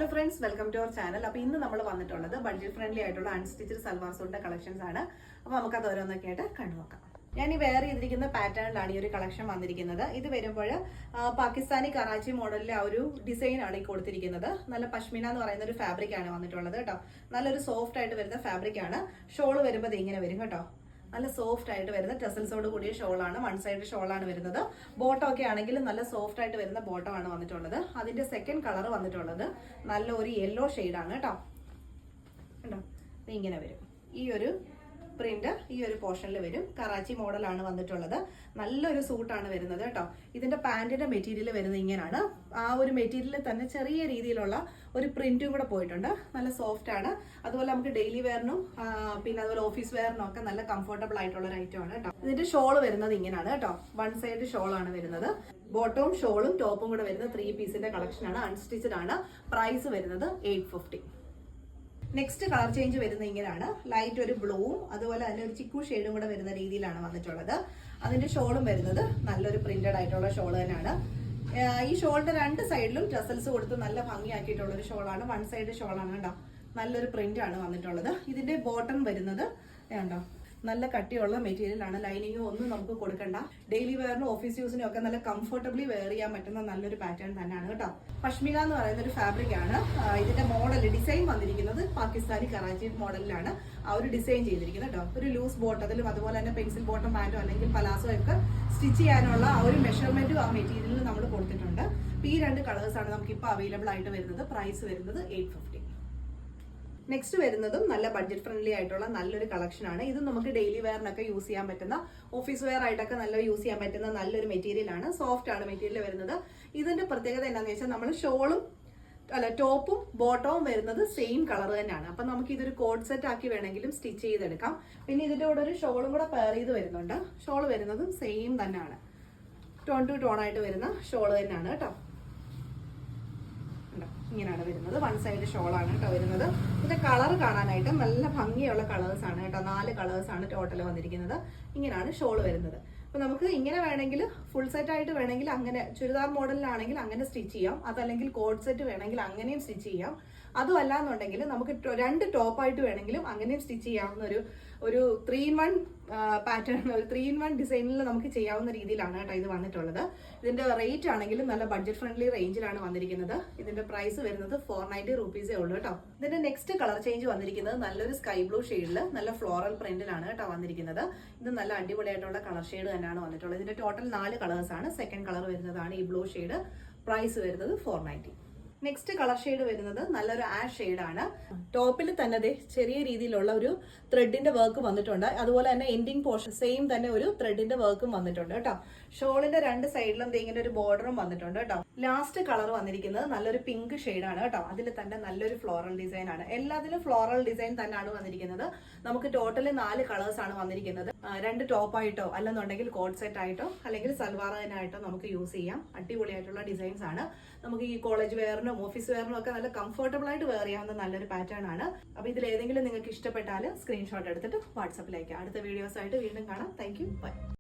Hello friends, welcome to our channel. അപ്പോൾ ഇന്ന് നമ്മൾ വന്നിട്ടുള്ളത് ബഡ്ജറ്റ് ഫ്രണ്ട്ലി ആയിട്ടുള്ള അൺസ്റ്റിച്ചഡ് സൽവാർ സൂട്ടിന്റെ കളക്ഷൻസ് ആണ്. അപ്പോൾ നമുക്ക് അത് ഓരോന്നൊക്കെ ആയിട്ട് കണ്ടു നോക്കാം. ഞാൻ ഈ വെയർ ചെയ്തിരിക്കുന്ന പാറ്റേണിലാണ് ഈ ഒരു കളക്ഷൻ വന്നിരിക്കുന്നത്. ഇത് വരുമ്പോൾ പാകിസ്ഥാനി കറാച്ചി മോഡലിലെ ആ ഒരു ഡിസൈൻ ആണ് ഈ കൊടുത്തിരിക്കുന്നത്. നല്ല പഷ്മിന എന്ന് പറയുന്ന ഒരു ഫാബ്രിക് ആണ് വന്നിട്ടുള്ളത് കേട്ടോ. നല്ലൊരു സോഫ്റ്റ് ആയിട്ട് വരുന്ന ഫാബ്രിക് ആണ്. ഷോൾ വരുമ്പോൾ ഇങ്ങനെ വരും കേട്ടോ. നല്ല സോഫ്റ്റ് ആയിട്ട് വരുന്ന ടെസൽസോട് കൂടിയ ഷോളാണ്. വൺ സൈഡ് ഷോളാണ് വരുന്നത്. ബോട്ടം ഒക്കെ ആണെങ്കിലും നല്ല സോഫ്റ്റ് ആയിട്ട് വരുന്ന ബോട്ടം ആണ് വന്നിട്ടുള്ളത്. അതിന്റെ സെക്കൻഡ് കളർ വന്നിട്ടുള്ളത് നല്ല ഒരു യെല്ലോ ഷെയ്ഡാണ് കേട്ടോ. കണ്ടോ, ഇങ്ങനെ വരും. ഈ ഒരു പ്രിന്റ് ഈ ഒരു പോർഷനിൽ വരും. കറാച്ചി മോഡലാണ് വന്നിട്ടുള്ളത്. നല്ലൊരു സൂട്ടാണ് വരുന്നത് കേട്ടോ. ഇതിന്റെ പാന്റിന്റെ മെറ്റീരിയൽ വരുന്നത് ഇങ്ങനെയാണ്. ആ ഒരു മെറ്റീരിയലിൽ തന്നെ ചെറിയ രീതിയിലുള്ള ഒരു പ്രിന്റും കൂടെ പോയിട്ടുണ്ട്. നല്ല സോഫ്റ്റ് ആണ്. അതുപോലെ നമുക്ക് ഡെയിലി വെയറിനും പിന്നെ അതുപോലെ ഓഫീസ് വെയറിനും ഒക്കെ നല്ല കംഫർട്ടബിൾ ആയിട്ടുള്ള ഒരു ഐറ്റം ആണ് കേട്ടോ. ഇതിന്റെ ഷോൾ വരുന്നത് ഇങ്ങനെയാണ് കേട്ടോ. വൺ സൈഡ് ഷോൾ ആണ് വരുന്നത്. ബോട്ടവും ഷോളും ടോപ്പും കൂടെ വരുന്ന 3 പീസിന്റെ കളക്ഷൻ ആണ്. അൺസ്റ്റിച്ചഡ് ആണ്. പ്രൈസ് വരുന്നത് 850. നെക്സ്റ്റ് കളർ ചേഞ്ച് വരുന്നത് ഇങ്ങനെയാണ്. ലൈറ്റ് ഒരു ബ്ലൂവും അതുപോലെ തന്നെ ഒരു ചിക്കു ഷെയ്ഡും കൂടെ വരുന്ന രീതിയിലാണ് വന്നിട്ടുള്ളത്. അതിന്റെ ഷോളും വരുന്നത് നല്ലൊരു പ്രിന്റഡ് ആയിട്ടുള്ള ഷോൾ തന്നെയാണ്. ഈ ഷോളിന്റെ രണ്ട് സൈഡിലും ടസൽസ് കൊടുത്ത് നല്ല ഭംഗിയാക്കിയിട്ടുള്ള ഒരു ഷോളാണ്. വൺ സൈഡ് ഷോളാണ് കേട്ടോ. നല്ലൊരു പ്രിന്റ് ആണ് വന്നിട്ടുള്ളത്. ഇതിന്റെ ബോട്ടം വരുന്നത് കണ്ടോ, നല്ല കട്ടിയുള്ള മെറ്റീരിയൽ ആണ്. ലൈനിങ്ങും ഒന്നും നമുക്ക് കൊടുക്കണ്ട. ഡെയിലി വെയറിനും ഓഫീസ് യൂസിനും ഒക്കെ നല്ല കംഫർട്ടബിളി വെയർ ചെയ്യാൻ പറ്റുന്ന നല്ലൊരു പാറ്റേൺ തന്നെയാണ് കേട്ടോ. പഷ്മിന എന്ന് പറയുന്ന ഒരു ഫാബ്രിക് ആണ്. ഇതിന്റെ മോഡൽ ഡിസൈൻ വന്നിരിക്കുന്നത് പാകിസ്ഥാനി കറാച്ചി മോഡലിലാണ് ആ ഒരു ഡിസൈൻ ചെയ്തിരിക്കുന്നത് കേട്ടോ. ഒരു ലൂസ് ബോട്ടത്തിലും അതുപോലെ തന്നെ പെൻസിൽ ബോട്ടം പാന്റോ അല്ലെങ്കിൽ പലാസോ ഒക്കെ സ്റ്റിച്ച് ചെയ്യാനുള്ള ആ ഒരു മെഷർമെന്റും ആ മെറ്റീരിയലിൽ നമ്മൾ കൊടുത്തിട്ടുണ്ട്. ഈ രണ്ട് കളേഴ്സ് ആണ് നമുക്ക് ഇപ്പോൾ അവൈലബിൾ ആയിട്ട് വരുന്നത്. പ്രൈസ് വരുന്നത് 850. നെക്സ്റ്റ് വരുന്നതും നല്ല ബഡ്ജറ്റ് ഫ്രണ്ട്ലി ആയിട്ടുള്ള നല്ലൊരു കളക്ഷൻ ആണ്. ഇത് നമുക്ക് ഡെയിലി വെയറിനൊക്കെ യൂസ് ചെയ്യാൻ പറ്റുന്ന, ഓഫീസ് വെയർ ആയിട്ടൊക്കെ നല്ല യൂസ് ചെയ്യാൻ പറ്റുന്ന നല്ലൊരു മെറ്റീരിയൽ ആണ്. സോഫ്റ്റ് ആണ് മെറ്റീരിയൽ വരുന്നത്. ഇതിന്റെ പ്രത്യേകത എന്താണെന്ന് വെച്ചാൽ നമ്മൾ ഷോളും ടോപ്പും ബോട്ടവും വരുന്നത് സെയിം കളർ തന്നെയാണ്. അപ്പൊ നമുക്ക് ഇതൊരു കോഡ് സെറ്റ് ആക്കി വേണമെങ്കിലും സ്റ്റിച്ച് ചെയ്തെടുക്കാം. പിന്നെ ഇതിന്റെ കൂടെ ഒരു ഷോളും കൂടെ പെയർ ചെയ്ത് വരുന്നുണ്ട്. ഷോൾ വരുന്നതും സെയിം തന്നെയാണ്. ടോൺ ടു ടോൺ ആയിട്ട് വരുന്ന ഷോൾ തന്നെയാണ് കേട്ടോ. ഇങ്ങനെയാണ് വരുന്നത്. വൺ സൈഡ് ഷോളാണ് കേട്ടോ വരുന്നത്. ഇതിന്റെ കളർ കാണാനായിട്ട് നല്ല ഭംഗിയുള്ള കളേഴ്സ് ആണ് കേട്ടോ. 4 കളേഴ്സ് ആണ് ടോട്ടൽ വന്നിരിക്കുന്നത്. ഇങ്ങനെയാണ് ഷോൾ വരുന്നത്. അപ്പൊ നമുക്ക് ഇങ്ങനെ വേണമെങ്കിൽ ഫുൾ സെറ്റ് ആയിട്ട് വേണമെങ്കിൽ അങ്ങനെ, ചുരിദാർ മോഡലിലാണെങ്കിൽ അങ്ങനെ സ്റ്റിച്ച് ചെയ്യാം. അതല്ലെങ്കിൽ കോഡ് സെറ്റ് വേണമെങ്കിൽ അങ്ങനെയും സ്റ്റിച്ച് ചെയ്യാം. അതും അല്ലാന്നുണ്ടെങ്കിൽ നമുക്ക് 2 ടോപ്പായിട്ട് വേണമെങ്കിലും അങ്ങനെയും സ്റ്റിച്ച് ചെയ്യാവുന്ന ഒരു 3-in-1 പാറ്റേൺ, ഒരു 3-in-1 ഡിസൈനിൽ നമുക്ക് ചെയ്യാവുന്ന രീതിയിലാണ് കേട്ടോ ഇത് വന്നിട്ടുള്ളത്. ഇതിന്റെ റേറ്റ് ആണെങ്കിലും നല്ല ബഡ്ജറ്റ് ഫ്രണ്ട്ലി റേഞ്ചിലാണ് വന്നിരിക്കുന്നത്. ഇതിന്റെ പ്രൈസ് വരുന്നത് 490 റുപ്പീസേ ഉള്ളൂ കേട്ടോ. ഇതിന്റെ നെക്സ്റ്റ് കളർ ചേഞ്ച് വന്നിരിക്കുന്നത് നല്ലൊരു സ്കൈ ബ്ലൂ ഷെയ്ഡിൽ നല്ല ഫ്ലോറൽ പ്രിന്റിലാണ് കേട്ടോ വന്നിരിക്കുന്നത്. ഇത് നല്ല അടിപൊളിയായിട്ടുള്ള കളർ ഷെയ്ഡ് തന്നെയാണ് വന്നിട്ടുള്ളത്. ഇതിന്റെ ടോട്ടൽ 4 കളേഴ്സ് ആണ്. സെക്കൻഡ് കളർ വരുന്നതാണ് ഈ ബ്ലൂ ഷെയ്ഡ്. പ്രൈസ് വരുന്നത് 490. നെക്സ്റ്റ് കളർ ഷെയ്ഡ് വരുന്നത് നല്ലൊരു ആഷ് ഷെയ്ഡാണ്. ടോപ്പിൽ തന്നെ ചെറിയ രീതിയിലുള്ള ഒരു ത്രെഡിന്റെ വർക്ക് വന്നിട്ടുണ്ട്. അതുപോലെ തന്നെ എൻഡിങ് പോർഷൻ സെയിം തന്നെ ഒരു ത്രെഡിന്റെ വർക്കും വന്നിട്ടുണ്ട് കേട്ടോ. ഷോളിന്റെ 2 സൈഡിലും ഇങ്ങനെ ഒരു ബോർഡറും വന്നിട്ടുണ്ട് കേട്ടോ. ലാസ്റ്റ് കളർ വന്നിരിക്കുന്നത് നല്ലൊരു പിങ്ക് ഷെയ്ഡാണ് കേട്ടോ. അതിൽ തന്നെ നല്ലൊരു ഫ്ലോറൽ ഡിസൈൻ ആണ്. എല്ലാത്തിലും ഫ്ലോറൽ ഡിസൈൻ തന്നെയാണ് വന്നിരിക്കുന്നത്. നമുക്ക് ടോട്ടൽ 4 കളേഴ്സ് ആണ് വന്നിരിക്കുന്നത്. 2 ടോപ്പായിട്ടോ അല്ലെന്നുണ്ടെങ്കിൽ കോഡ് സെറ്റ് ആയിട്ടോ അല്ലെങ്കിൽ സൽവാറിനായിട്ടോ നമുക്ക് യൂസ് ചെയ്യാം. അടിപൊളിയായിട്ടുള്ള ഡിസൈൻസ് ആണ്. നമുക്ക് ഈ കോളേജ് വെയറിനും ഓഫീസ് വെയറിനും ഒക്കെ നല്ല കംഫർട്ടബിൾ ആയിട്ട് വെയർ ചെയ്യാവുന്ന നല്ലൊരു പാറ്റേൺ ആണ്. അപ്പൊ ഇതിൽ ഏതെങ്കിലും നിങ്ങൾക്ക് ഇഷ്ടപ്പെട്ടാൽ സ്ക്രീൻഷോട്ട് എടുത്തിട്ട് വാട്സാപ്പിൽ അയക്കാം. അടുത്ത വീഡിയോസ് ആയിട്ട് വീണ്ടും കാണാം. Thank you. ബൈ.